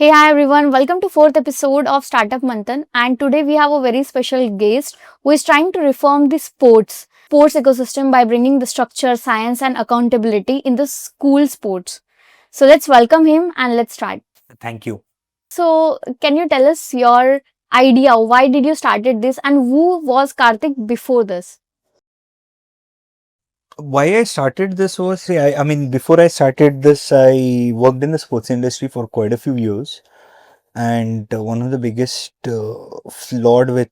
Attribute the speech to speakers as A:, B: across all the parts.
A: Hey, hi everyone. Welcome to fourth episode of Startup Manthan. And today we have a very special guest who is trying to reform the sports ecosystem by bringing the structure, science, and accountability in the school sports. So let's welcome him and let's start.
B: Thank you.
A: So can you tell us your idea? Why did you started this, and who was Karthik before this?
B: Why I started this was, before I started this, I worked in the sports industry for quite a few years. And one of the biggest flawed with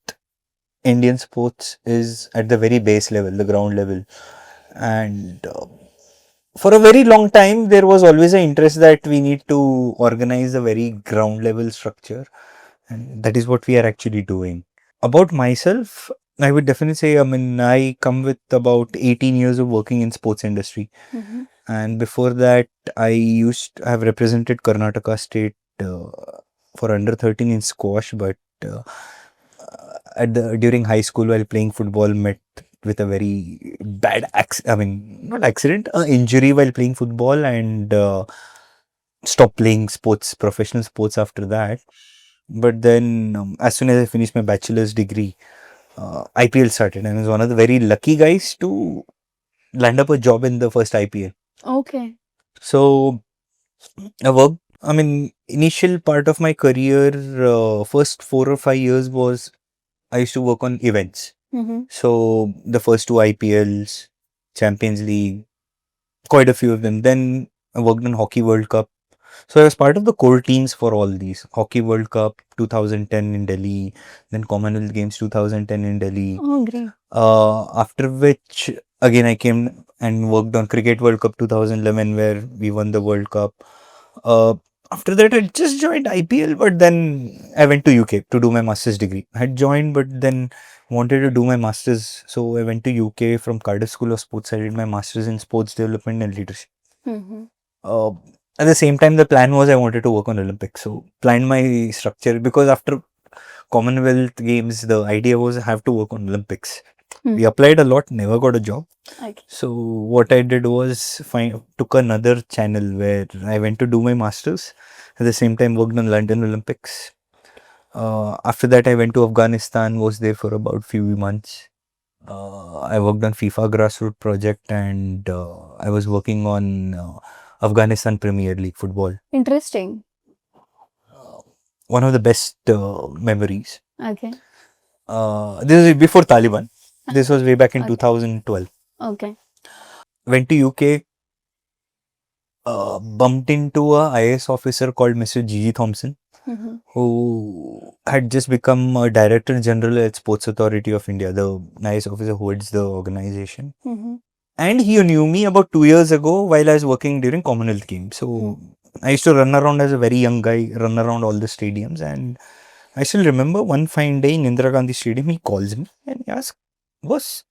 B: Indian sports is at the very base level, the ground level. And for a very long time, there was always an interest that we need to organize a very ground level structure. And that is what we are actually doing. About myself, I would definitely say, I come with about 18 years of working in sports industry.
A: Mm-hmm.
B: And before that, I used to have represented Karnataka state for under 13 in squash, but during high school while playing football, met with a very bad not accident, injury while playing football, and stopped playing professional sports after that. But then, as soon as I finished my bachelor's degree, IPL started, and I was one of the very lucky guys to land up a job in the first IPL.
A: Okay.
B: So I worked. Initial part of my career, first 4 or 5 years was I used to work on events.
A: Mm-hmm.
B: So the first two IPLs, Champions League, quite a few of them. Then I worked on Hockey World Cup. So I was part of the core teams for all these. Hockey World Cup 2010 in Delhi, then Commonwealth Games 2010 in Delhi.
A: Oh, great.
B: After which, again, I came and worked on Cricket World Cup 2011, where we won the World Cup. Uh, After that, I just joined IPL, but then I went to UK to do my master's degree. I had joined, but then wanted to do my master's, so I went to UK from Cardiff School of Sports. I did my master's in sports development and leadership.
A: Mm-hmm.
B: Uh, at the same time, the plan was I wanted to work on Olympics, so planned my structure because after Commonwealth Games, the idea was I have to work on Olympics. We applied a lot, never got a job.
A: Okay.
B: So what I did was took another channel where I went to do my masters. At the same time, worked on London Olympics. After that, I went to Afghanistan. Was there for about few months. I worked on FIFA grassroots project, and I was working on Afghanistan Premier League football.
A: Interesting.
B: One of the best memories.
A: Okay.
B: This is before Taliban. This was way back in 2012.
A: Okay.
B: Went to UK, bumped into a IAS officer called Mr. Gigi Thompson,
A: Mm-hmm.
B: who had just become a Director General at Sports Authority of India, the IAS officer who heads the organization.
A: Mm-hmm.
B: And he knew me about 2 years ago while I was working during Commonwealth Games. So I used to run around as a very young guy, run around all the stadiums. And I still remember one fine day in Indira Gandhi Stadium, he calls me and he asks, "Boss,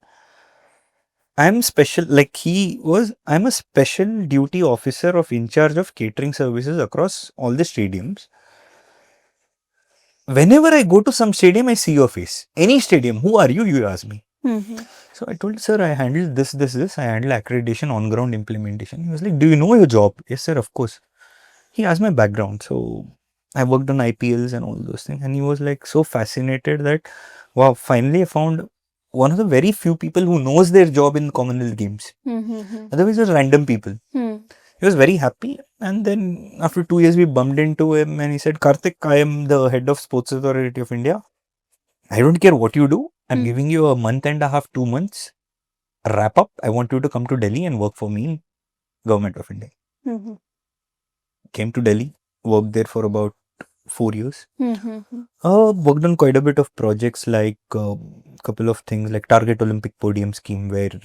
B: I'm special, like I'm a special duty officer of in charge of catering services across all the stadiums. Whenever I go to some stadium, I see your face. Any stadium, who are you? You ask me."
A: Mm-hmm.
B: So I told, "Sir, I handle this. I handle accreditation, on ground implementation." He was like, "Do you know your job?" "Yes, sir, of course." He asked my background. So I worked on IPLs and all those things. And he was like so fascinated that, wow, finally I found one of the very few people who knows their job in Commonwealth Games.
A: Mm-hmm.
B: Otherwise, it was random people.
A: Mm.
B: He was very happy. And then after 2 years, we bumped into him and he said, "Karthik, I am the head of Sports Authority of India. I don't care what you do. I'm giving you a month and a half, 2 months. Wrap up. I want you to come to Delhi and work for me in Government of India."
A: Mm-hmm.
B: Came to Delhi, worked there for about 4 years.
A: Mm-hmm.
B: Worked on quite a bit of projects like couple of things like Target Olympic Podium Scheme, where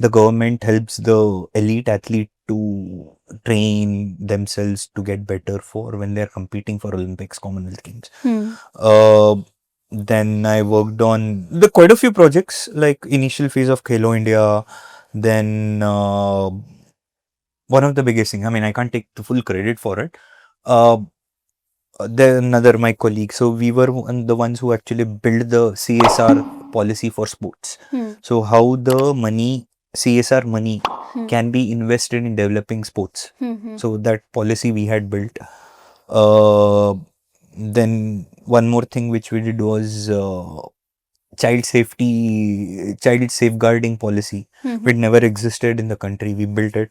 B: the government helps the elite athlete to train themselves to get better for when they're competing for Olympics, Commonwealth Games. Then I worked on quite a few projects like initial phase of Khelo India. Then one of the biggest thing, I can't take the full credit for it. Then another my colleague. So we were the ones who actually built the CSR policy for sports. So how the CSR money can be invested in developing sports. So that policy we had built. Then one more thing which we did was child safeguarding policy, which never existed in the country. We built it.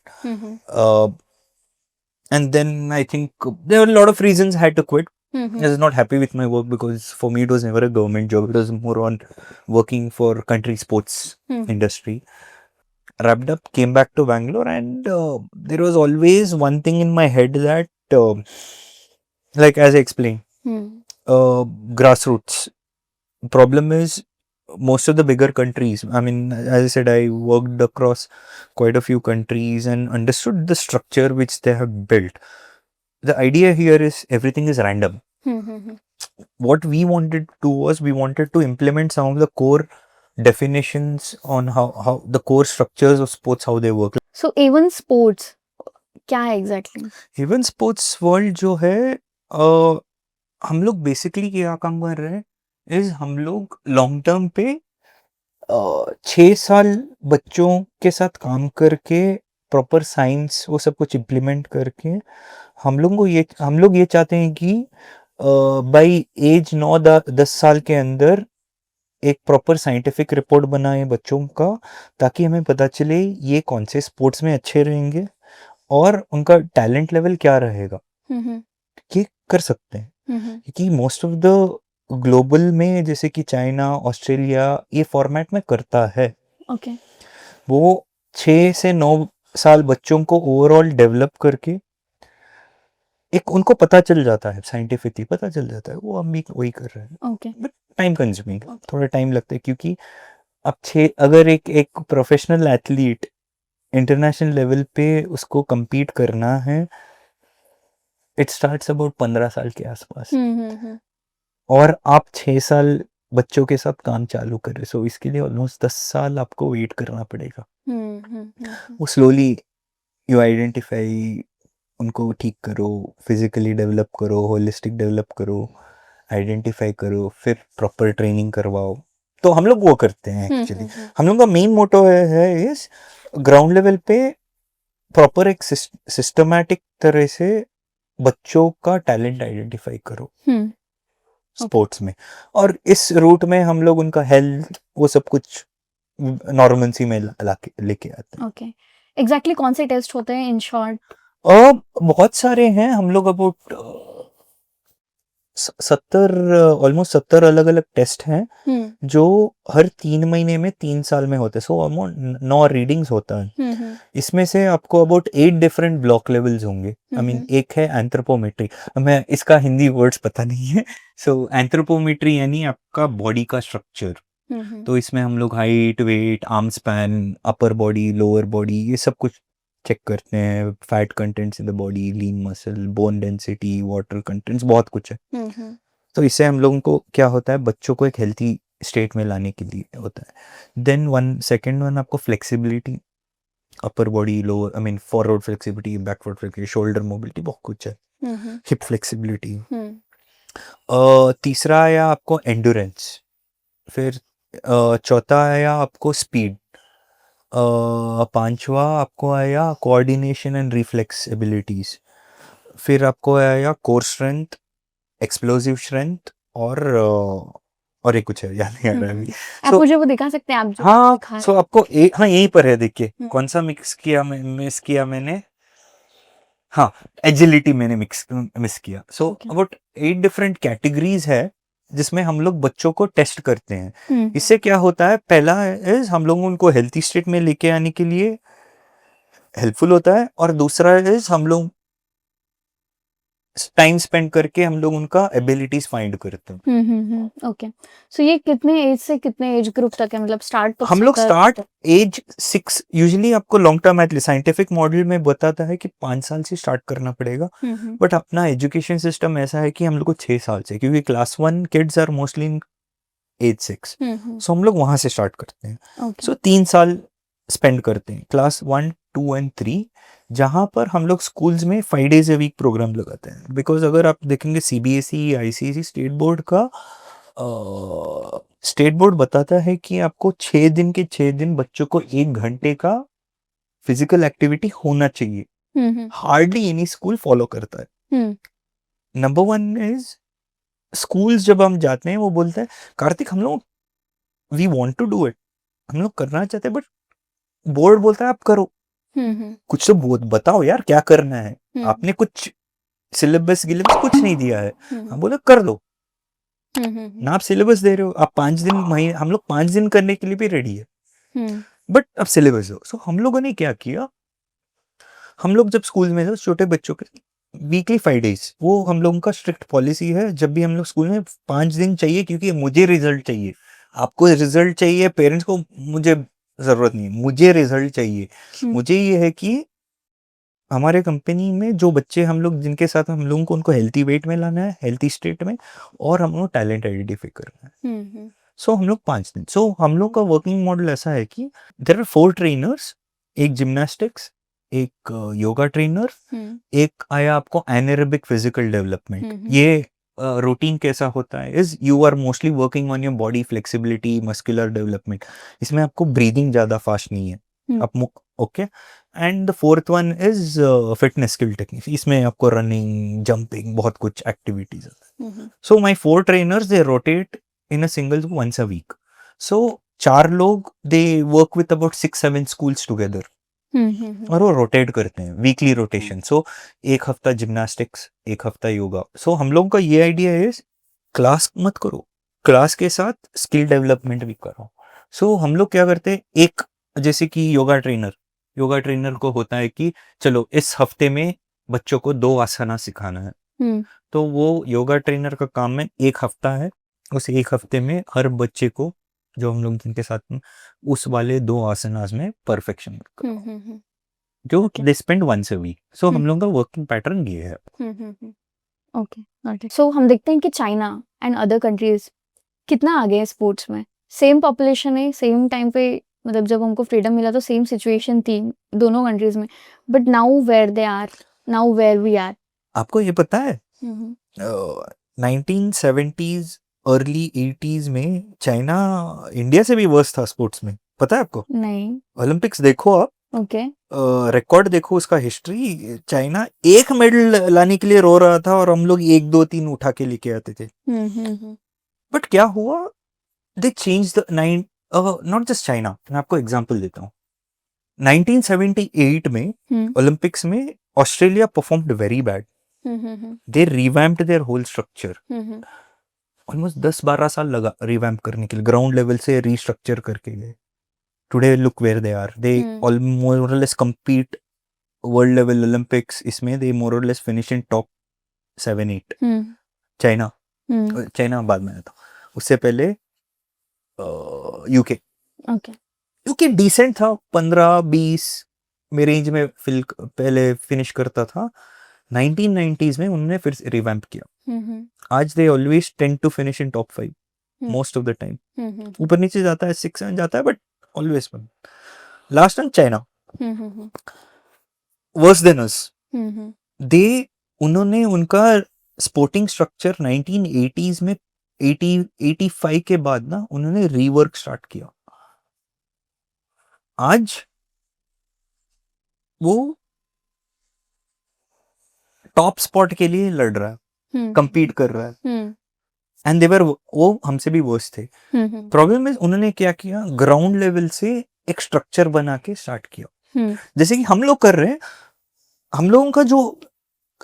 B: And then I think there were a lot of reasons I had to quit. I was not happy with my work because for me it was never a government job. It was more on working for country sports industry. Wrapped up, came back to Bangalore, and there was always one thing in my head that, like as I explained, grassroots. Problem is, most of the bigger countries, I mean, as I said, I worked across quite a few countries and understood the structure which they have built. The idea here is everything is random. What we wanted to do was we wanted to implement some of the core definitions on how the core structures of sports, how they work.
A: So even sports, क्या है exactly?
B: Even sports world जो है, हम लोग basically क्या काम कर रहे हैं इज हम लोग लॉन्ग टर्म पे 6 साल बच्चों के साथ काम करके प्रॉपर साइंस वो सब कुछ इम्प्लीमेंट करके हम लोग ये चाहते हैं कि बाई एज 9-10 साल के अंदर एक प्रॉपर साइंटिफिक रिपोर्ट बनाए बच्चों का, ताकि हमें पता चले ये कौन से स्पोर्ट्स में अच्छे रहेंगे और उनका टैलेंट लेवल क्या रहेगा, ये कर सकते हैं. क्योंकि मोस्ट ऑफ द ग्लोबल में जैसे कि चाइना, ऑस्ट्रेलिया ये फॉर्मेट में करता है.
A: Okay.
B: वो 6 से 9 साल बच्चों को ओवरऑल डेवलप करके एक उनको पता चल जाता है, साइंटिफिकली पता चल जाता है. वो हम भी वही कर रहे हैं.
A: Okay.
B: बट टाइम कंज्यूमिंग, थोड़ा टाइम लगता है क्योंकि अब अगर एक प्रोफेशनल एथलीट इंटरनेशनल लेवल पे उसको compete करना है, इट स्टार्ट्स अबाउट 15 साल के आसपास. और आप 6 साल बच्चों के साथ काम चालू कर रहे, सो इसके लिए ऑलमोस्ट 10 साल आपको वेट करना पड़ेगा. वो स्लोली यू आइडेंटिफाई, उनको ठीक करो, फिजिकली डेवलप करो, होलिस्टिक डेवलप करो, आइडेंटिफाई करो, फिर प्रॉपर ट्रेनिंग करवाओ. तो हम लोग वो करते हैं एक्चुअली. हम लोग का मेन मोटो है इस ग्राउंड लेवल पे प्रॉपर एक सिस्टमैटिक तरह से बच्चों का टैलेंट आइडेंटिफाई करो स्पोर्ट्स में, और इस रूट में हम लोग उनका हेल्थ वो सब कुछ नॉर्मल में लेके आते हैं.
A: ओके. एग्जैक्टली कौन से टेस्ट होते हैं इन शॉर्ट?
B: बहुत सारे हैं. हम लोग अबाउट 70 अलग अलग टेस्ट हैं जो हर 3 महीने में 3 साल में होते हैं. सो अबाउट 9 रीडिंग्स होता है. इसमें से आपको अबाउट 8 डिफरेंट ब्लॉक लेवल्स होंगे. आई मीन एक है एंथ्रोपोमेट्री, हमें इसका हिंदी वर्ड्स पता नहीं है. सो एंथ्रोपोमेट्री यानी आपका बॉडी का स्ट्रक्चर. तो इसमें हम लोग height, weight, arm span, upper body, lower body ये सब कुछ चेक करते हैं. Fat contents in the body, lean muscle, bone density, water contents, बहुत कुछ है. तो इससे हम लोगों को क्या होता है, बच्चों को एक हेल्थी स्टेट में लाने के लिए होता है. देन सेकंड वन आपको flexibility, upper body, lower, I mean forward flexibility, backward flexibility, shoulder mobility, बहुत कुछ है. Hip flexibility. तीसरा आया आपको एंड्योरेंस. फिर चौथा आया आपको स्पीड. पांचवा आपको आया कोऑर्डिनेशन एंड रिफ्लेक्स एबिलिटीज. फिर आपको आया कोर स्ट्रेंथ, एक्सप्लोसिव स्ट्रेंथ, और एक कुछ है याद नहीं आ रहा है.
A: आप मुझे वो दिखा सकते हैं आप जो
B: हाँ. सो आपको हाँ यहीं पर है, देखिए कौन सा मिस किया मैंने. हाँ, एजिलिटी मैंने मिस किया. सो अबाउट 8 डिफरेंट कैटेगरीज है जिसमें हम लोग बच्चों को टेस्ट करते हैं. इससे क्या होता है, पहला इज हम लोग उनको हेल्थी स्टेट में लेके आने के लिए हेल्पफुल होता है, और दूसरा इज हम लोग टाइम स्पेंड करके हम लोग उनका एबिलिटीज फाइंड करते हैं.
A: ओके. सो ये कितने एज से कितने एज ग्रुप तक है, मतलब स्टार्ट तो
B: हम लोग स्टार्ट एज 6, यूजुअली आपको long term athlete scientific model में बताता है कि 5 साल से स्टार्ट करना पड़ेगा. बट अपना एजुकेशन सिस्टम ऐसा है कि हम लोग को 6 साल से, क्योंकि class 1 kids are mostly in age 6, so हम लोग वहां से स्टार्ट करते हैं. सो 3 साल स्पेंड करते हैं क्लास 1, 2 एंड 3, जहां पर हम लोग स्कूल्स में 5 days a week प्रोग्राम लगाते हैं. बिकॉज अगर आप देखेंगे CBSE, ICSE, स्टेट बोर्ड का, स्टेट बोर्ड बताता है कि आपको 6 दिन के 6 दिन बच्चों को 1 घंटे का फिजिकल एक्टिविटी होना चाहिए. हार्डली एनी स्कूल फॉलो करता है. नंबर वन इज स्कूल्स जब हम जाते हैं वो बोलते हैं कार्तिक हम लोग we want to do it, हम लोग करना चाहते हैं बट बोर्ड बोलता है आप करो, कुछ तो बताओ यार क्या करना है, आपने कुछ सिलेबस गिलेबस कुछ नहीं दिया है, हम बोले कर दो ना, आप सिलेबस दे रहे हो, आप 5 दिन महीने, हम लोग 5 दिन करने के लिए भी रेडी है बट अब सिलेबस दो। सो हम लोगों ने क्या किया, हम लोग जब स्कूल में थे छोटे बच्चों के वीकली 5 days, वो हम लोगों का स्ट्रिक्ट पॉलिसी है, जब भी हम लोग स्कूल में 5 दिन चाहिए, क्योंकि मुझे रिजल्ट चाहिए, आपको रिजल्ट चाहिए, पेरेंट्स को मुझे जरूरत नहीं, मुझे रिजल्ट चाहिए। मुझे ये है कि हमारे कंपनी में जो बच्चे हम लोग जिनके साथ हम लोगों को उनको हेल्थी वेट में लाना है, हेल्थी स्टेट में, और हम लोग टैलेंट आइडेंटिफाई करना है। सो हम लोग 5 दिन, सो हम लोग का वर्किंग मॉडल ऐसा है कि देयर आर 4 ट्रेनर्स, एक जिम्नास्टिक्स, एक योगा ट्रेनर, एक आया आपको एनारोबिक फिजिकल डेवलपमेंट। ये रूटीन कैसा होता है is you are mostly working on your body flexibility, muscular development, इसमें आपको ब्रीदिंग ज्यादा फास्ट नहीं है, आप okay. And the fourth one is fitness skill technique, इसमें आपको रनिंग, जंपिंग, बहुत कुछ एक्टिविटीज है। So my 4 trainers they rotate in a single once a week. So 4 लोग they work with about 6-7 schools together, और वो रोटेट करते हैं, वीकली रोटेशन। सो एक हफ्ता जिम्नास्टिक्स, एक हफ्ता योगा। सो हम लोगों का ये आइडिया है क्लास मत करो, क्लास के साथ स्किल डेवलपमेंट भी करो। सो हम लोग क्या करते हैं, एक जैसे कि योगा ट्रेनर को होता है कि चलो इस हफ्ते में बच्चों को 2 आसना सिखाना है, तो वो योगा ट्रेनर का काम है, एक हफ्ता है, उस एक हफ्ते में हर बच्चे को जो हम लोग जिनके साथ में उस वाले 2 आसनास में परफेक्शन जो they spend once a week. So हम लोग का वर्किंग पैटर्न ये है।
A: Okay, got it. सो हम देखते हैं कि चाइना एंड अदर कंट्रीज कितना आगे है स्पोर्ट्स में। सेम पॉपुलेशन है, सेम टाइम पे, मतलब जब हमको फ्रीडम मिला तो सेम सिचुएशन थी दोनों कंट्रीज में, but now where they are, now where we are.
B: आपको ये पता है 1970s अर्ली 80s में चाइना इंडिया से भी वर्स था स्पोर्ट्स में, पता है आपको?
A: नहीं।
B: ओलंपिक्स देखो आप,
A: ओके।
B: रिकॉर्ड देखो उसका, हिस्ट्री, चाइना एक मेडल लाने के लिए रो रहा था और हम लोग 1 2 3 उठा के लेके आते थे। बट क्या हुआ, they change the nine, not just China, मैं आपको एग्जांपल देता हूँ। 1978 में ओलंपिक्स में Australia performed very bad, they revamped their whole structure, almost 10-12 साल लगा रिवैम्प करने के लिए, ग्राउंड लेवल से रीस्ट्रक्चर करके गए। Today look where they are, they more or less compete world level Olympics, इसमें they more or less finish in top 7-8। China बाद में आता, उससे पहले यूके। यूके डिसेंट था, 15-20 में रेंज में पहले फिनिश करता था। 1990s में उन्होंने फिर रिवैम्प किया, आज they always tend to finish in top 5 most of the time, ऊपर नीचे जाता है, 6-7 जाता है, but always one. Last time China worse than us, they उन्होंने उनका स्पोर्टिंग स्ट्रक्चर 1980s में 85 के बाद ना उन्होंने रीवर्क स्टार्ट किया। आज वो टॉप स्पॉट के लिए लड़ रहा है, compete कर रहा है, एंड देवर वो हमसे भी वर्स थे। प्रॉब्लम है उन्होंने क्या किया, ग्राउंड लेवल से एक स्ट्रक्चर बना के स्टार्ट किया, जैसे कि हम लोग कर रहे हैं। हम लोगों का जो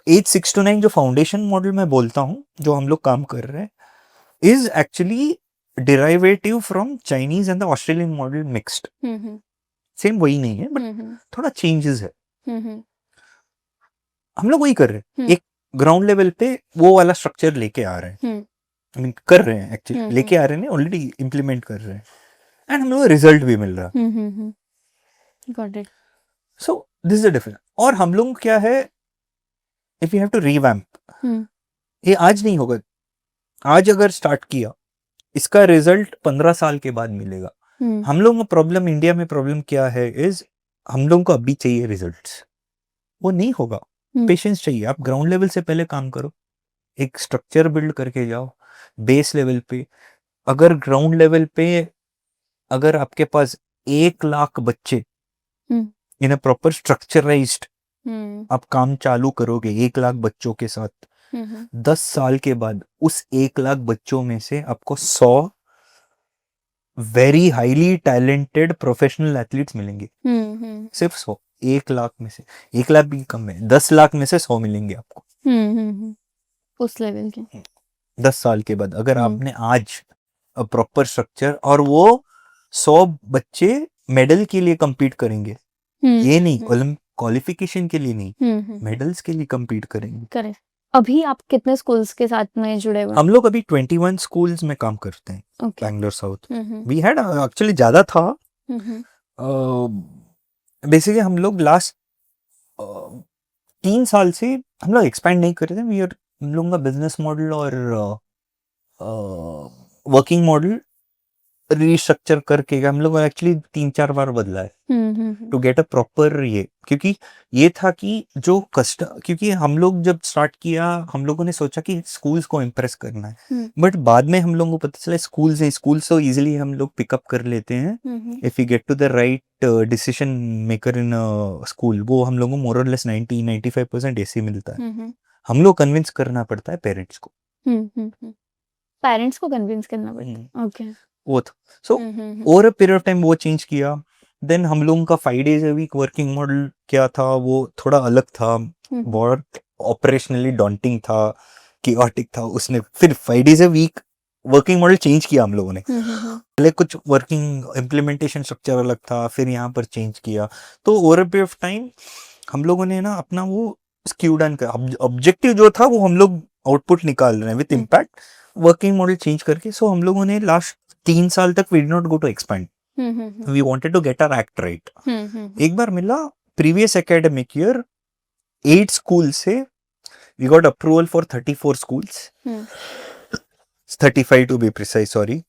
B: एज 6 to 9 जो फाउंडेशन मॉडल मैं बोलता हूँ, जो हम लोग काम कर रहे हैं, is actually derivative from Chinese and the Australian model mixed. Same वही नहीं है, बट थोड़ा चेंजेस है। हम लोग वही कर रहे हैं, एक ग्राउंड लेवल पे वो वाला स्ट्रक्चर लेके आ रहे हैं, आई मीन कर रहे हैं, एक्चुअली लेके आ रहे हैं, ऑलरेडी इम्प्लीमेंट कर रहे हैं, एंड हम लोग रिजल्ट भी मिल रहा है।
A: Got it.
B: So this is the difference. और हम लोग क्या है, if you have to revamp, ये आज नहीं होगा, आज अगर स्टार्ट किया, इसका रिजल्ट 15 साल के बाद मिलेगा। हम लोगों का प्रॉब्लम, इंडिया में प्रॉब्लम क्या है इज, हम लोगों को अभी चाहिए रिजल्ट्स, वो नहीं होगा, पेशेंस चाहिए। आप ग्राउंड लेवल से पहले काम करो, एक स्ट्रक्चर बिल्ड करके जाओ बेस लेवल पे। अगर ग्राउंड लेवल पे अगर आपके पास 1 लाख बच्चे इन अ प्रॉपर स्ट्रक्चराइज्ड आप काम चालू करोगे 1 लाख बच्चों के साथ, 10 साल के बाद उस 1 लाख बच्चों में से आपको 100 very highly talented professional athletes मिलेंगे। सिर्फ 100, 1 लाख में से, 1 लाख भी कम है, 10 लाख में से 100 मिलेंगे आपको
A: उस लेवल के
B: 10 साल के बाद। अगर
A: हम्म।
B: आपने आज प्रॉपर स्ट्रक्चर, और वो 100 बच्चे मेडल के लिए compete करेंगे, ये नहीं क्वालिफिकेशन के लिए नहीं, मेडल्स के लिए compete करेंगे।
A: करेक्ट। अभी आप कितने स्कूल्स के साथ में जुड़े हुए हैं?
B: हम लोग अभी 21 स्कूल्स में काम करते हैं
A: okay.
B: Bangalore south. We had actually ज्यादा था। बेसिकली हम लोग लास्ट 3 साल से हम लोग एक्सपैंड नहीं कर रहे थे। हम लोगों का बिजनेस मॉडल और वर्किंग मॉडल रीस्ट्रक्चर करके हम लोग एक्चुअली 3-4 बार बदला है टू गेट अ प्रॉपर ये, क्योंकि ये था कि जो क्योंकि हम लोग जब स्टार्ट किया हम लोगों ने सोचा कि स्कूल्स को इम्प्रेस करना है, बट बाद में हम लोगों को पता चला स्कूल तो इजीली हम लोग पिकअप कर लेते हैं if you get to the right decision maker in school. वो हम लोगों को मोर और लेस 90-95% ऐसे मिलता है। हम लोग कन्विंस करना पड़ता है पेरेंट्स को।
A: पेरेंट्स को कन्विंस करना पड़ता है। ओके।
B: वो था। So over a period of time वो चेंज किया। देन हम लोगों का 5 days a week working model क्या था, वो थोड़ा अलग था, बहुत ऑपरेशनली डॉन्टिंग था, chaotic था। उसने फिर 5 days a week working model change किया हम लोगों ने। पहले कुछ वर्किंग इम्प्लीमेंटेशन स्ट्रक्चर अलग था, फिर यहाँ पर चेंज किया। तो over a period of time हम लोगों ने ना अपना वो स्क्यू डाउन कर, ऑब्जेक्टिव जो था वो हम लोग आउटपुट निकाल रहे हैं with impact, working model change करके। सो हम लोगों ने लास्ट 3 साल तक we did not go to expand, we wanted to get our act right. एक बार मिला प्रीवियस एकेडमिक ईयर 8 स्कूल से we got approval for 34 schools, 35 to be precise, sorry.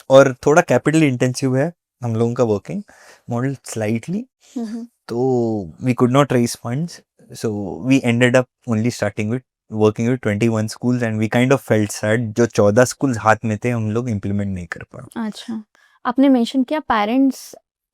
B: और थोड़ा कैपिटल इंटेंसिव है हम लोगों का वर्किंग मॉडल स्लाइटली, तो we could not raise funds, so we ended up only starting with working with 21 schools and we kind of felt sad जो 14 schools हाथ में थे हम लोग इम्प्लीमेंट नहीं कर पाए।
A: अच्छा, आपने मेंशन किया पेरेंट्स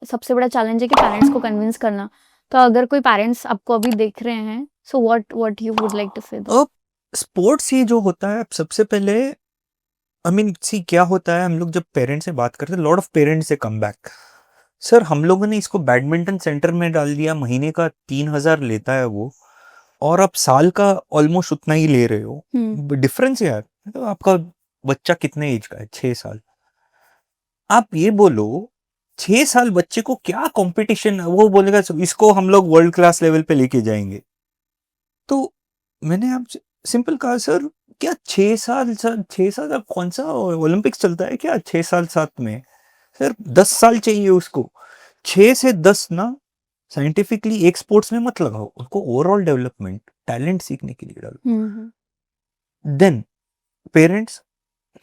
A: सबसे बड़ा चैलेंज है कि पेरेंट्स को कन्विंस करना। तो अगर कोई पेरेंट्स आपको अभी देख रहे हैं, so what you would like to say?
B: अब स्पोर्ट्स ये जो होता है, सबसे पहले आई मीन सी क्या होता है, हम लोग जब पेरेंट्स से बात करते हैं, लॉट ऑफ पेरेंट्स से कम बैक, सर हम लोगों ने इसको बैडमिंटन सेंटर में डाल दिया, महीने का 3,000 लेता है वो, और आप साल का ऑलमोस्ट उतना ही ले रहे हो। डिफरेंस यार, तो आपका बच्चा कितने एज का है? 6 साल। आप ये बोलो 6 साल बच्चे को क्या कंपटीशन, वो बोलेगा इसको हम लोग वर्ल्ड क्लास लेवल पे लेके जाएंगे। तो मैंने आप सिंपल कहा, सर क्या 6 साल, सर 6 साल कौन सा ओलंपिक्स चलता है क्या 6 साल साथ में? सर 10 साल चाहिए उसको। 6 से 10 ना साइंटिफिकली एक स्पोर्ट्स में मत लगाओ, उसको ओवरऑल डेवलपमेंट टैलेंट सीखने के लिए डालो। देन पेरेंट्स,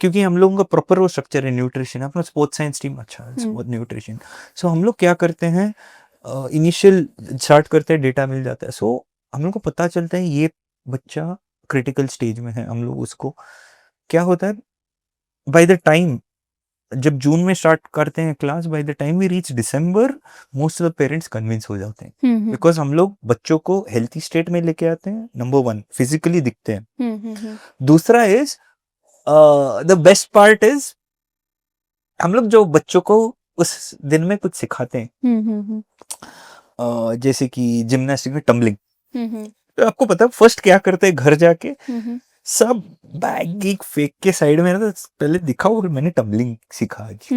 B: क्योंकि हम लोगों का प्रॉपर वो स्ट्रक्चर है, न्यूट्रिशन, अपना स्पोर्ट्स साइंस टीम अच्छा है, स्पोर्ट न्यूट्रिशन। सो हम लोग क्या करते हैं, इनिशियल स्टार्ट करते हैं, डेटा मिल जाता है। सो हम लोग को पता चलता है ये बच्चा क्रिटिकल स्टेज में है। हम लोग उसको क्या होता है, बाय द टाइम जब जून में स्टार्ट करते हैं class, by the time we reach December most of the parents convince हो जाते हैं, बिकॉज हम लोग बच्चों को हेल्थी स्टेट में लेके आते हैं। नंबर 1 फिजिकली दिखते हैं। दूसरा is the best part is हम लोग जो बच्चों को उस दिन में कुछ सिखाते हैं, जैसे कि जिम्नास्टिक में टम्बलिंग, तो आपको पता है फर्स्ट क्या करते हैं, घर जाके सब बैग गिग फेंक के साइड में रहता, पहले दिखाओ मैंने टम्बलिंग सीखा आज।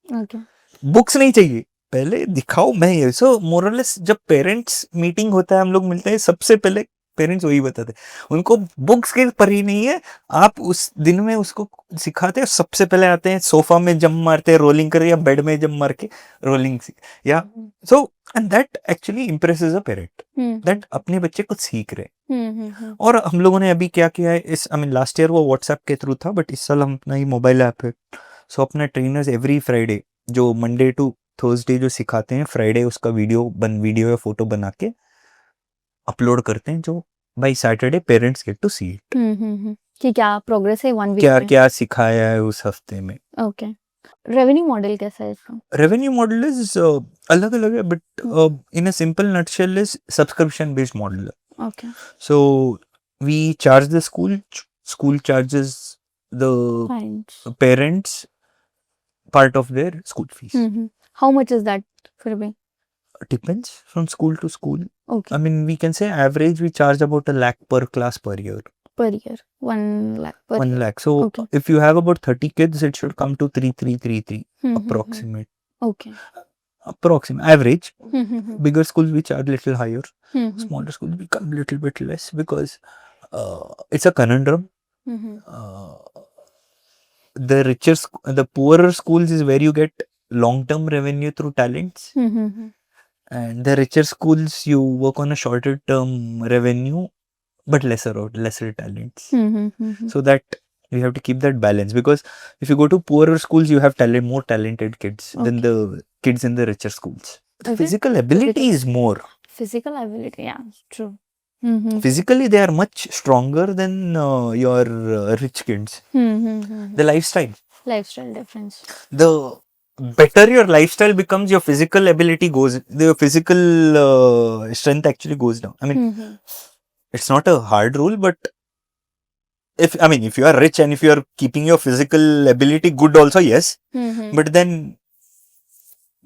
A: ओके।
B: बुक्स नहीं चाहिए, पहले दिखाओ मैं ये। सो मोरलेस जब पेरेंट्स मीटिंग होता है, हम लोग मिलते हैं, सबसे पहले पेरेंट्स वही बताते हैं, उनको बुक्स के पर ही नहीं है, आप उस दिन में उसको सिखाते हैं। सबसे पहले आते हैं सोफा में जंप मारते हैं, रोलिंग कर, या बेड में जंप मार के रोलिंग, या so and that actually impresses a parent that अपने बच्चे कुछ सीख रहे। और हम लोगों ने अभी क्या किया है, इस आई मीन लास्ट ईयर वो व्हाट्सएप के थ्रू था, बट इस साल हम अपना ही मोबाइल ऐप है। सो अपना ट्रेनर्स एवरी फ्राइडे, जो मंडे टू थर्सडे जो सिखाते हैं, फ्राइडे उसका वीडियो या फोटो बना के अपलोड करते हैं, जो by Saturday parents get to see it
A: कि क्या प्रोग्रेस है 1 वीक
B: क्या
A: में,
B: क्या सिखाया है उस हफ्ते में।
A: ओके। Revenue model कैसा है इसका?
B: Revenue model is अलग अलग है, but in a simple nutshell is subscription based model.
A: Okay.
B: So we charge the school charges the
A: Fine.
B: parents part of their school fees.
A: Mm-hmm. How much is that फिर भी?
B: Depends from school to school.
A: Okay.
B: I mean, we can say average we charge about 1 lakh per class per year.
A: Per year. 1 lakh per
B: 1
A: year.
B: lakh. So
A: Okay.
B: if you have about 30 kids, it should come to 3333
A: Mm-hmm.
B: approximate.
A: Okay.
B: Approximate average.
A: Mm-hmm.
B: Bigger schools we charge little higher.
A: Mm-hmm.
B: Smaller schools become little bit less because it's a conundrum.
A: Mm-hmm.
B: The poorer schools is where you get long-term revenue through talents,
A: Mm-hmm.
B: and the richer schools you work on a shorter term revenue but lesser talents.
A: Mm-hmm.
B: So that we have to keep that balance, because if you go to poorer schools you have more talented kids than the kids in the richer schools.
A: Okay.
B: Physical ability is more.
A: Physical ability, yeah, true. Mm-hmm.
B: Physically they are much stronger than your rich kids.
A: Mm-hmm.
B: The
A: Lifestyle difference.
B: the better your lifestyle becomes, your physical ability goes, the physical strength actually goes down. I mean,
A: Mm-hmm.
B: it's not a hard rule, but if you are rich and if you are keeping your physical ability good also, yes,
A: Mm-hmm.
B: but then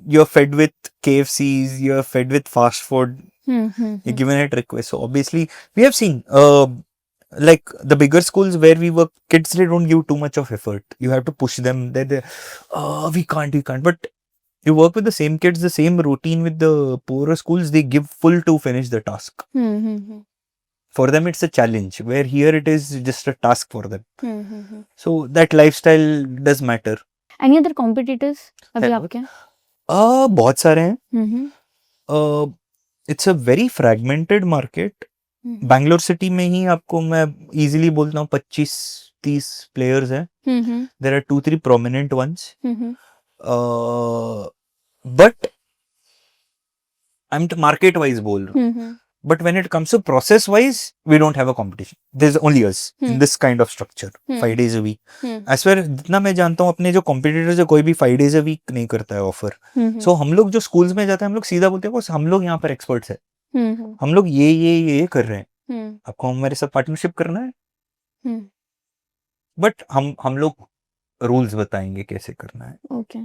B: you're fed with KFCs, you're fed with fast food,
A: Mm-hmm.
B: you're given at request. So obviously we have seen like the bigger schools where we work, kids, they don't give too much of effort. You have to push them. We can't. But you work with the same kids, the same routine with the poorer schools, they give full to finish the task.
A: Mm-hmm.
B: For them, it's a challenge, where here it is just a task for them.
A: Mm-hmm.
B: So that lifestyle does matter.
A: Any other competitors अभी
B: है,
A: आपके?
B: बहुत सारे हैं.
A: Mm-hmm.
B: It's a very fragmented market. Bangalore city में ही आपको मैं easily बोलता हूँ 25-30 प्लेयर्स हैं.
A: Mm-hmm.
B: There are 2-3 prominent ones.
A: Mm-hmm.
B: But I am market wise बोल रहा हूँ.
A: Mm-hmm.
B: But when it comes to process wise, we don't have a competition. There's only us in this kind of structure. 5 days a week. I swear, जितना मैं जानता हूँ अपने जो competitors है, कोई भी 5 days a week नहीं करता है ऑफर. So हम लोग जो schools में जाते हैं, हम लोग सीधा बोलते हैं बस हम लोग यहाँ पर experts है. हम लोग ये कर रहे हैं. आपको हमारे साथ पार्टनरशिप करना है. बट हम लोग रूल्स बताएंगे कैसे करना है.
A: Okay.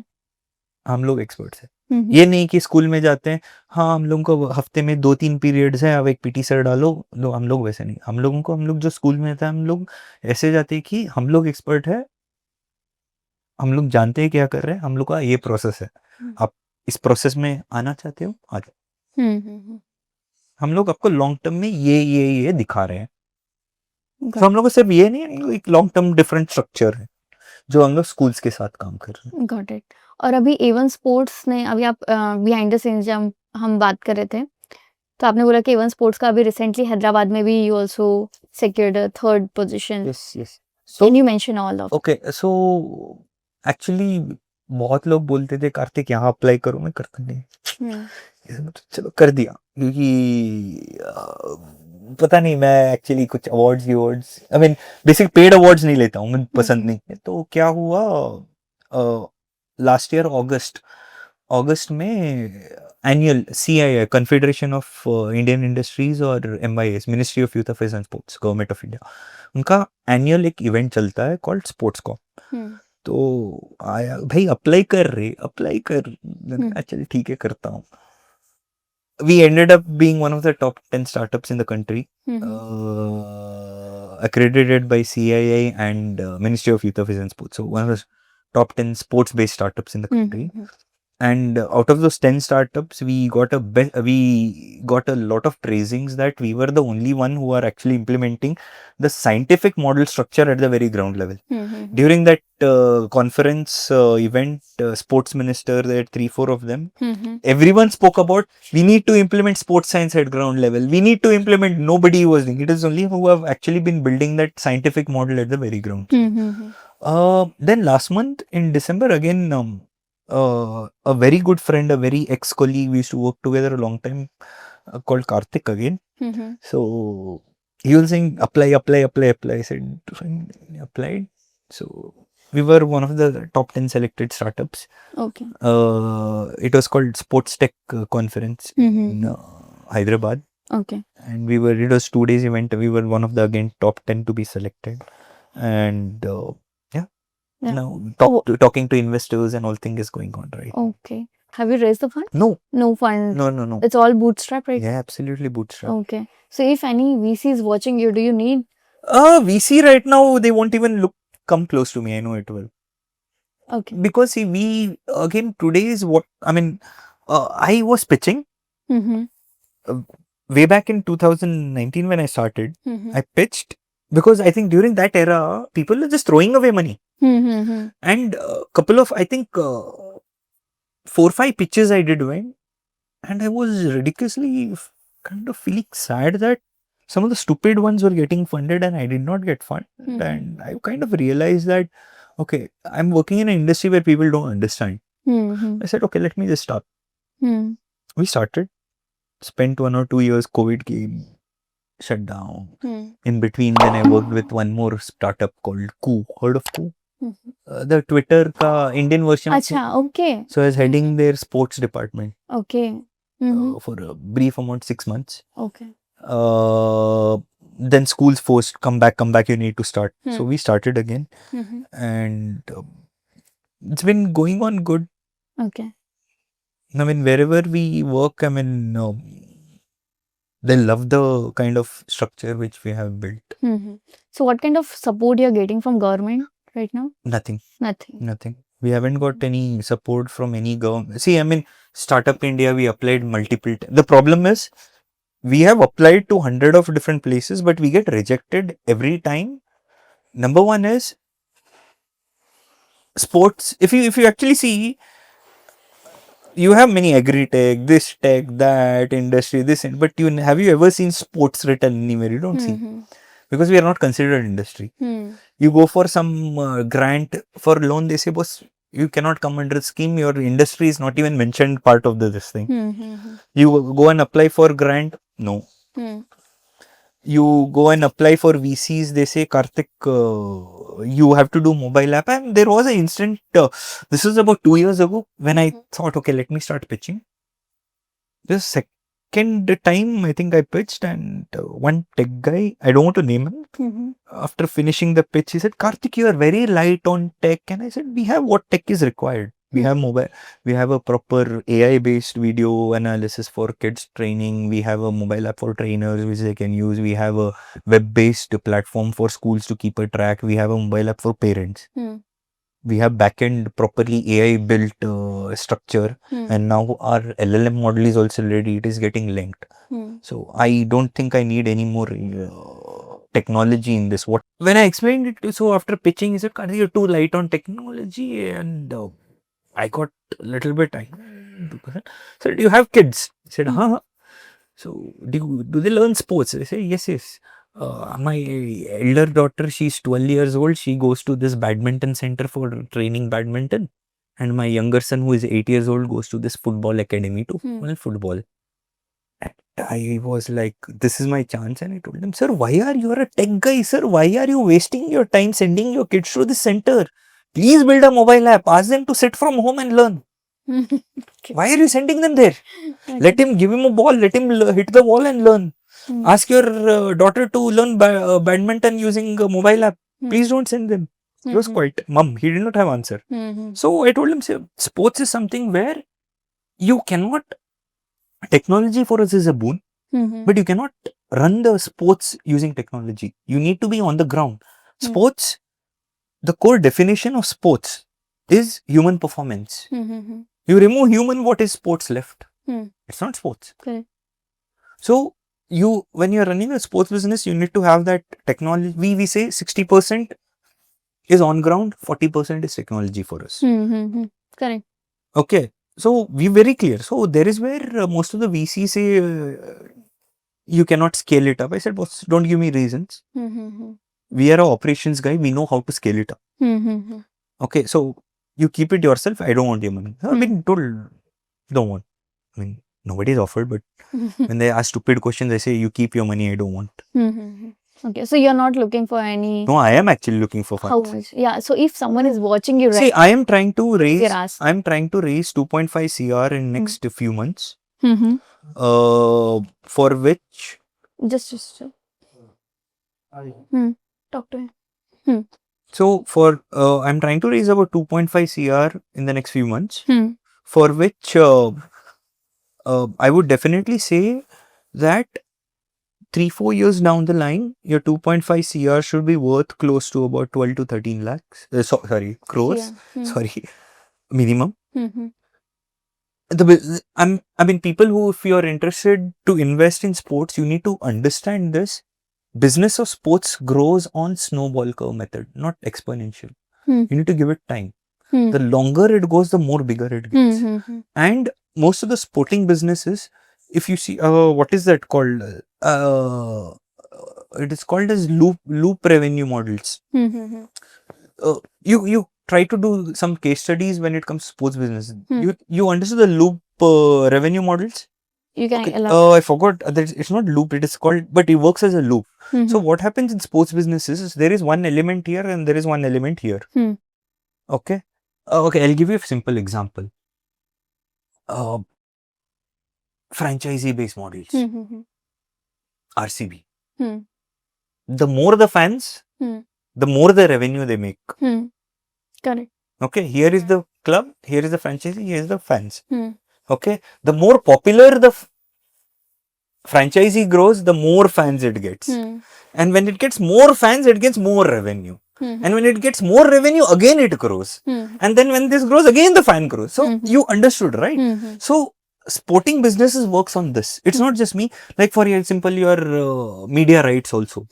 B: हम लोग एक्सपर्ट्स हैं. ये नहीं कि स्कूल में जाते हैं, हाँ हम लोगों को हफ्ते में 2-3 पीरियड्स है, अब एक पीटी सर डालो. हम लोग वैसे नहीं. हम लोग जो स्कूल में था, हम लोग ऐसे जाते हैं कि हम लोग एक्सपर्ट है, हम लोग जानते हैं क्या कर रहे हैं, हम लोग का ये प्रोसेस है, आप इस प्रोसेस में आना चाहते हो आ जाओ. हम लोग आपको लॉन्ग टर्म में ये दिखा रहे हैं. तो हम लोग को सिर्फ ये नहीं, एक लॉन्ग टर्म डिफरेंट स्ट्रक्चर है जो हम लोग स्कूल्स के साथ काम कर रहे हैं.
A: Got it. और अभी A1 स्पोर्ट्स ने, अभी आप बिहाइंड द सीन्स जब हम बात कर रहे थे तो आपने बोला कि A1 स्पोर्ट्स का अभी रिसेंटली हैदराबाद में भी you also secured a 3rd position.
B: Yes.
A: Can you mention all of?
B: Okay, so actually बहुत लोग बोलते थे कार्तिक यहाँ अप्लाई करो, मैं करता नहीं. चलो कर दिया, क्योंकि पता नहीं, मैं एक्चुअली कुछ awards I mean basic paid awards नहीं लेता हूँ, मुझे पसंद नहीं है. तो क्या हुआ, लास्ट ईयर अगस्त में annual CII confederation of Indian industries और MIS ministry of youth affairs and sports government of India, उनका एनुअल एक इवेंट चलता है कॉल्ड स्पोर्ट्स कॉप. तो आया भाई अप्लाई कर. चल ठीक है करता हूँ. We ended up being one of the top 10 startups in the country, accredited by CII and Ministry of Youth Affairs and Sports. So one of the top 10 sports-based startups in the country. And out of those 10 startups, we got a lot of praisings that we were the only one who are actually implementing the scientific model structure at the very ground level. During that conference event, sports minister, there are 3-4 of them. Everyone spoke about, we need to implement sports science at ground level. We need to implement. Nobody was doing it. Is only who have actually been building that scientific model at the very ground. Then last month in December, again, a very good friend, a very ex-colleague, we used to work together a long time, called Karthik again. So he was saying apply. I said, fine, I applied. So we were one of the top 10 selected startups.
A: Okay.
B: It was called Sports Tech Conference in Hyderabad.
A: Okay.
B: And it was 2 days event. We were one of the again top 10 to be selected. And
A: Yeah.
B: now
A: So-
B: talking to investors and all thing is going on, right?
A: Okay. Have you raised the fund?
B: No,
A: No fund.
B: no.
A: It's all bootstrap, right?
B: Yeah, absolutely bootstrap.
A: Okay. So if any VC is watching you, do you need?
B: VC right now, they won't even come close to me. I know it will.
A: Okay.
B: Because see, we again today is what I mean. I was pitching way back in 2019 when I started. I pitched because I think during that era, people are just throwing away money. And couple of, I think, 4-5 pitches I did win. And I was ridiculously kind of feeling sad that some of the stupid ones were getting funded and I did not get funded. And I kind of realized that, okay, I'm working in an industry where people don't understand. I said, okay, let me just start. We started, spent 1 or 2 years, COVID came, shut down. In between, then I worked with one more startup called Koo. Heard of Koo? The Twitter ka Indian version.
A: Acha, okay.
B: So I was heading their sports department
A: Okay.
B: for a brief amount, 6 months.
A: Okay.
B: Then schools forced, come back, you need to start. So we started again. And it's been going on good.
A: Okay.
B: I mean, wherever we work, I mean, they love the kind of structure which we have built.
A: So what kind of support you're getting from government right now?
B: Nothing.
A: Nothing.
B: We haven't got any support from any government. See, I mean, Startup India, we applied multiple times. The problem is, we have applied to 100 of different places, but we get rejected every time. Number one is sports. If you actually see, you have many agri-tech, this tech, that industry, this, but have you ever seen sports written anywhere? You don't see. Because we are not considered industry. You go for some grant for loan, they say, boss, you cannot come under the scheme, your industry is not even mentioned part of this thing. You go and apply for grant, no. You go and apply for VCs, they say, Karthik, you have to do mobile app. And there was an instant, this was about 2 years ago, when I thought, okay, let me start pitching. The second time, I think I pitched, and one tech guy, I don't want to name him, after finishing the pitch, he said, Karthik, you are very light on tech. And I said, we have what tech is required. We have mobile, we have a proper AI based video analysis for kids training. We have a mobile app for trainers which they can use. We have a web based platform for schools to keep a track. We have a mobile app for parents. We have backend properly AI built structure, and now our LLM model is also ready. It is getting linked. So I don't think I need any more technology in this. When I explained it, so after pitching, he said, you're too light on technology, and I got a little bit angry. So, do you have kids? I said, huh? So, do they learn sports? I say, yes. My elder daughter, she's 12 years old. She goes to this badminton center for training badminton. And my younger son, who is 8 years old, goes to this football academy to play football. And I was like, this is my chance. And I told him, sir, why are you a tech guy, sir? Why are you wasting your time sending your kids to this center? Please build a mobile app. Ask them to sit from home and learn. Why are you sending them there? Let him, give him a ball. Let him hit the wall and learn. Ask your daughter to learn badminton using a mobile app. Please don't send them. He was quiet. Mom, he did not have answer. So I told him, say, sports is something where you cannot, technology for us is a boon, but you cannot run the sports using technology. You need to be on the ground. Sports, the core definition of sports is human performance. You remove human, what is sports left? It's not sports.
A: Okay.
B: So, when you're running a sports business, you need to have that technology. We say 60% is on ground, 40% is technology for us.
A: Correct.
B: Okay. So, we're very clear. So, there is where most of the VC say you cannot scale it up. I said, boss, don't give me reasons. We are an operations guy. We know how to scale it up. Okay. So, you keep it yourself. I don't want your money. I mean, don't want. I mean, nobody's offered, but when they ask stupid questions, I say, you keep your money. I don't want.
A: Okay, so you're not looking for any.
B: No, I am actually looking for
A: How
B: funds.
A: much? Yeah. So if someone is watching you
B: See,
A: right,
B: I am trying to raise.
A: you're asked.
B: I am trying to raise 2.5 CR in next few months.
A: Mm-hmm.
B: For which
A: Just. Talk to him.
B: so for I'm trying to raise about 2.5 CR in the next few months.
A: Hmm.
B: For which I would definitely say that 3-4 years down the line, your 2.5 CR should be worth close to about 12 to 13 lakhs. Sorry, crores.
A: Yeah.
B: Sorry, minimum.
A: Mm-hmm.
B: I mean, people who, if you are interested to invest in sports, you need to understand this. Business of sports grows on snowball curve method, not exponential.
A: Hmm.
B: You need to give it time.
A: Hmm.
B: The longer it goes, the more bigger it gets. And most of the sporting businesses, if you see, what is that called? It is called as loop revenue models. You try to do some case studies when it comes to sports business. You understood the loop revenue models?
A: You can
B: Okay.
A: allow.
B: I forgot. It's not loop. It is called, but it works as a loop. So what happens in sports businesses is there is one element here and there is one element here. Okay. Okay. I'll give you a simple example. Franchisee based models. RCB. The more the fans, the more the revenue they make.
A: Correct.
B: Okay. Here is the club. Here is the franchisee. Here is the fans. Okay. The more popular the franchisee grows, the more fans it gets. And when it gets more fans, it gets more revenue. And when it gets more revenue, again it grows. And then when this grows, again the fan grows. So you understood, right? So sporting businesses works on this. It's not just me. Like for example, your media rights also.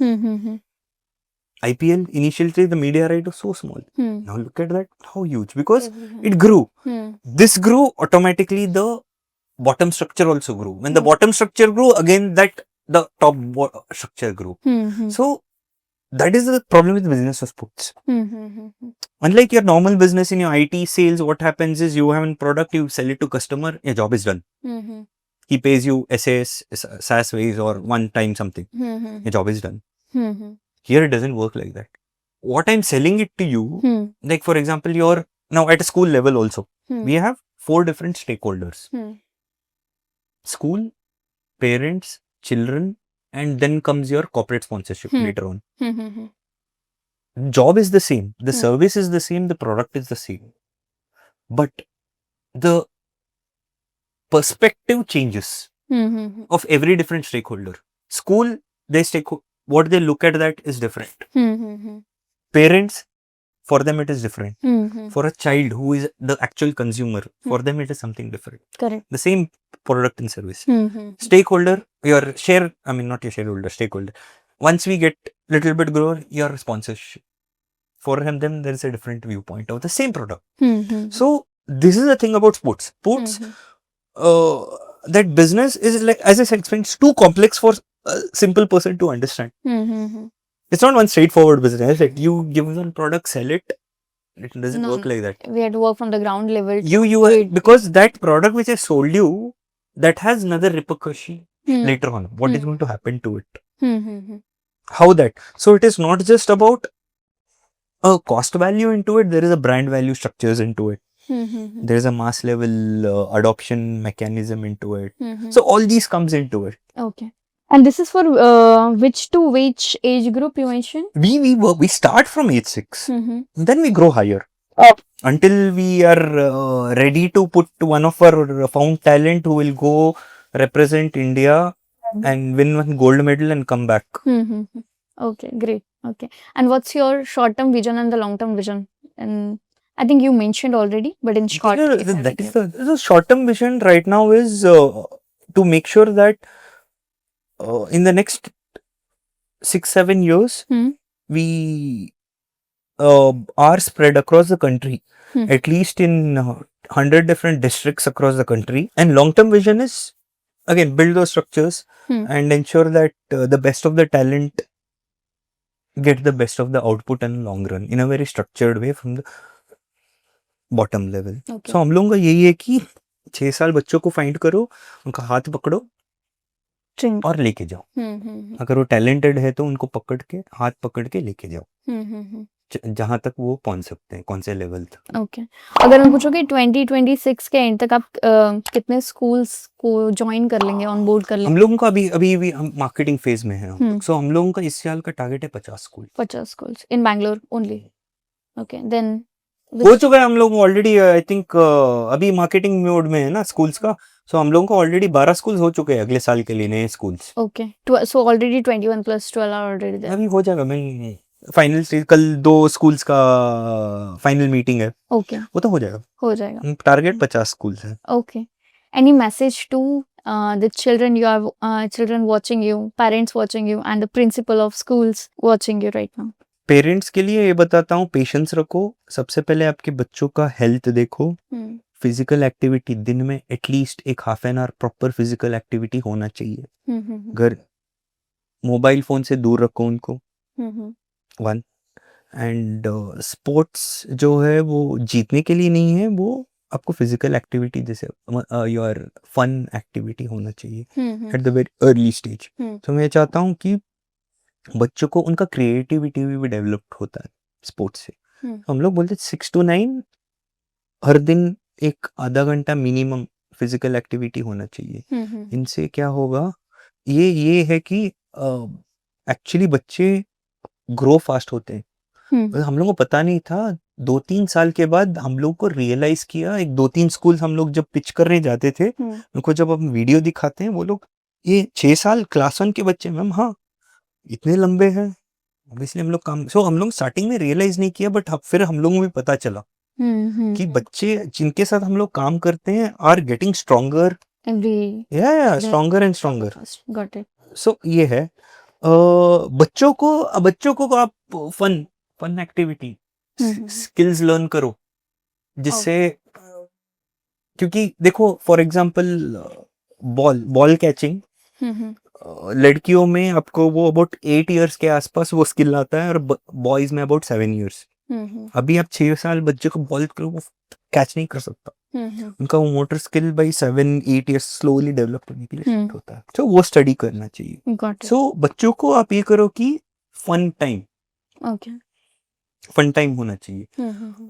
B: IPL, initially the media right was so small. Now look at that, how huge. Because it grew. This grew, automatically the bottom structure also grew. When the bottom structure grew, again that the top structure grew. So that is the problem with business of sports. Unlike your normal business in your IT sales, what happens is you have a product, you sell it to customer, your job is done. He pays you SAS, SAS ways or one time something. Your job is done. Here it doesn't work like that. What I'm selling it to you, like for example, you're now at a school level also. We have 4 different stakeholders. School, parents, children, and then comes your corporate sponsorship later on. Job is the same, the service is the same, the product is the same. But the perspective changes of every different stakeholder. School, what they look at that is different. Parents, for them it is different. For a child who is the actual consumer, for them it is something different.
A: Correct.
B: The same product and service. Stakeholder, your share, I mean not your shareholder, stakeholder. Once we get little bit grower, your sponsorship. For them there is a different viewpoint of the same product. So this is the thing about sports. Sports, that business is like, as I said, it's too complex for a simple person to understand. It's not one straightforward business. Like you give one product, sell it. It doesn't work like that.
A: We had to work from the ground level.
B: Because that product which I sold you, that has another repercussion later on. What is going to happen to it? How that? So it is not just about a cost value into it. There is a brand value structures into it. There is a mass level adoption mechanism into it. So all these comes into it.
A: Okay. And this is for which age group you mentioned?
B: We start from age 6. Then we grow higher. Until we are ready to put one of our found talent who will go represent India and win one gold medal and come back.
A: Okay, great. Okay. And what's your short-term vision and the long-term vision? And I think you mentioned already, but in short.
B: The short-term vision right now is to make sure that in the next 6-7 years, we are spread across the country, at least in 100 different districts across the country. And long-term vision is, again, build those structures and ensure that the best of the talent get the best of the output in the long run in a very structured way from the bottom level. So हम लोगों का यही है कि 6 साल बच्चों को find करो, उनका हाथ पकड़ो,
A: स्ट्रिंग
B: और लेके जाओ। अगर वो टैलेंटेड है तो उनको पकड़ के, हाथ पकड़ के लेके जाओ जहां तक वो पहुंच सकते हैं, कौन से लेवल तक।
A: ओके। अगर मैं पूछूं कि 2026 के एंड तक आप कितने स्कूल्स को ज्वाइन कर लेंगे, ऑन बोर्ड कर
B: हम
A: लेंगे?
B: लोगों का अभी भी हम मार्केटिंग फेज में हैं।
A: हम्म।
B: सो हम लोगों का इस साल का टारगेट है 50 school.
A: 50 schools in Bangalore only. Okay, then
B: हो चुका है हम लोग ऑलरेडी। आई थिंक अभी मार्केटिंग मोड में है ना स्कूल्स का। सो हम लोगों को ऑलरेडी 12 स्कूल्स हो चुके हैं अगले साल के लिए, नए schools.
A: okay. So already 21 plus 12 are already there.
B: अभी हो जाएगा। मैं फाइनल स्टेज, कल 2 स्कूल्स का फाइनल मीटिंग है,
A: Okay,
B: वो तो हो जाएगा।
A: हो जाएगा.
B: टारगेट 50 स्कूल्स है।
A: Okay. Any message to the children you are children watching you, parents watching you, and the principal of schools watching you right now?
B: Parents के लिए ये बताता हूँ, पेशेंस रखो। सबसे पहले आपके बच्चों का हेल्थ देखो। फिजिकल एक्टिविटी दिन में एटलीस्ट एक half an hour proper physical activity होना चाहिए। घर मोबाइल फोन से दूर रखो उनको, 1। एंड स्पोर्ट्स जो है वो जीतने के लिए नहीं है, वो आपको फिजिकल एक्टिविटी जैसे योर फन एक्टिविटी होना चाहिए at the very early stage. तो मैं चाहता हूँ कि बच्चों को उनका क्रिएटिविटी भी डेवलप्ड होता है स्पोर्ट्स से। हम लोग बोलते 6 to 9 हर दिन एक आधा घंटा मिनिमम फिजिकल एक्टिविटी होना चाहिए। इनसे क्या होगा, ये है कि एक्चुअली बच्चे ग्रो फास्ट होते हैं। हम लोग को पता नहीं था। 2-3 साल के बाद हम लोग को रियलाइज किया। एक 2-3 स्कूल हम लोग जब पिच करने जाते थे, उनको जब हम वीडियो दिखाते हैं, वो लोग ये 6 साल क्लास 1 के बच्चे, मैम हाँ इतने लंबे हैं। इसलिए हम लोग काम हम लोग स्टार्टिंग में रियलाइज नहीं किया, बट फिर हम लोगों को भी पता चला कि बच्चे जिनके साथ हम लोग काम करते हैं are getting stronger, stronger and stronger.
A: Got it.
B: So ये है। बच्चों को आप फन एक्टिविटी, स्किल्स लर्न करो जिससे क्योंकि देखो फॉर एग्जांपल बॉल कैचिंग, लड़कियों में आपको वो अबाउट 8 इयर्स के आसपास वो स्किल आता है, और बॉयज में अबाउट 7 इयर्स। अभी आप 6 साल बच्चे को बॉल करो, वो कैच नहीं कर सकता। उनका वो motor skill by 7-8 years slowly develop होने के लिए स्टार्ट होता है। तो वो स्टडी करना चाहिए।
A: Got it.
B: सो बच्चों को आप ये करो कि फन टाइम होना चाहिए।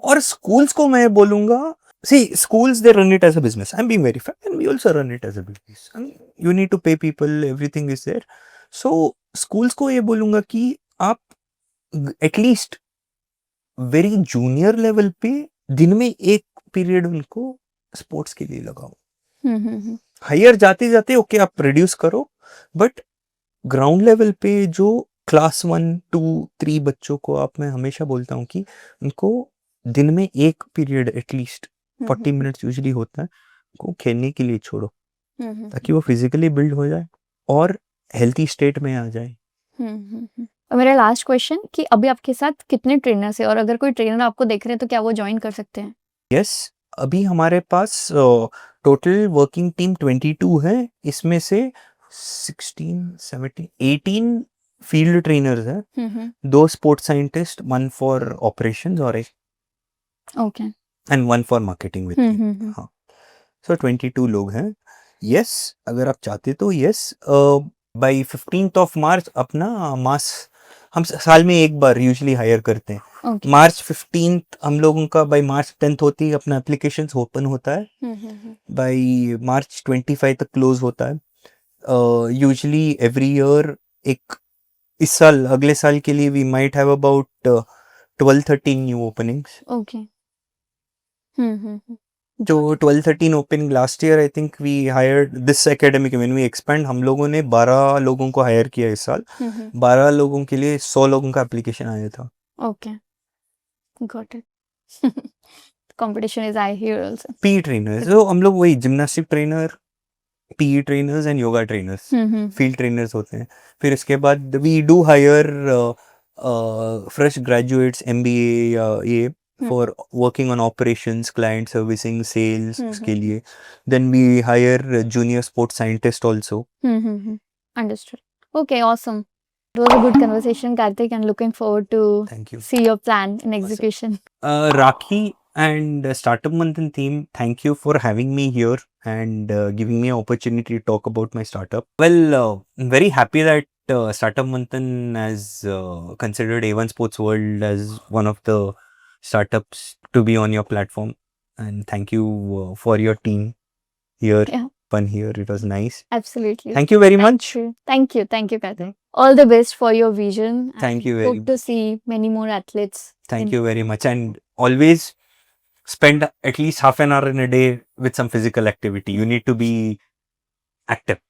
B: और स्कूल्स को मैं बोलूंगा, see schools they run it as a business. I'm being very fair, and we also run it as a business. And you need to pay people, everything is there. So schools को ये बोलूंगा कि आप at least very junior level पे दिन में एक period उनको स्पोर्ट्स के लिए लगाओ। हायर जाते जाते ओके आप रिड्यूस करो, बट ग्राउंड लेवल पे जो क्लास 1, 2, 3 बच्चों को आप, मैं हमेशा बोलता हूँ कि उनको दिन में एक पीरियड एटलीस्ट 40 मिनट्स यूजुअली होता है, को खेलने के लिए छोड़ो, ताकि वो फिजिकली बिल्ड हो जाए और हेल्थी स्टेट में आ जाए।
A: और मेरा लास्ट क्वेश्चन कि अभी आपके साथ कितने ट्रेनर्स हैं, और अगर कोई ट्रेनर आपको देख रहे हैं तो क्या वो ज्वाइन कर सकते हैं?
B: यस, अभी हमारे पास टोटल वर्किंग टीम 22 है। इसमें से 18 फील्ड ट्रेनर्स हैं, 2 स्पोर्ट्स साइंटिस्ट, 1 फॉर ऑपरेशंस और
A: okay,
B: and 1 for marketing with me. हाँ, सो 22 लोग हैं। यस, अगर आप चाहते तो yes, bye 15th of March अपना मास हम साल में एक बार यूजुअली हायर करते हैं। मार्च 15th हम लोगों का, बाय मार्च 10th होती है अपना एप्लीकेशन ओपन होता है, बाय मार्च 25 तक क्लोज होता है। यूजुअली एवरी ईयर एक, इस साल अगले साल के लिए we might have about 12-13 new openings.
A: Okay.
B: जो 12-13 opening last year, I think we hired this academic when we expand, हम लोगों ने 12 लोगों को हायर किया इस साल। 12 लोगों के लिए 100 लोगों का एप्लीकेशन आया था।
A: Okay, got it. Competition is high here also.
B: P trainers, तो हम लोग वही gymnastic trainer, P trainers and yoga trainers, field trainers होते हैं। फिर इसके बाद we do hire fresh graduates MBA या ये for working on operations, client servicing, sales, उसके लिए। Then we hire junior sports scientist also.
A: Understood. Okay, awesome. It was a good conversation, Karthik, and looking forward to
B: Thank you.
A: see your plan in execution.
B: Rakhi And Startup Manthan team, thank you for having me here and giving me an opportunity to talk about my startup. Well, I'm very happy that Startup Manthan has considered A1 Sports World as one of the startups to be on your platform. And thank you for your team here.
A: Yeah.
B: Fun here. It was nice.
A: Absolutely.
B: Thank you very much.
A: Thank you, Karthik. All the best for your vision.
B: Thank
A: and
B: you very
A: Hope to see many more athletes.
B: Thank you very much. And always spend at least half an hour in a day with some physical activity. You need to be active.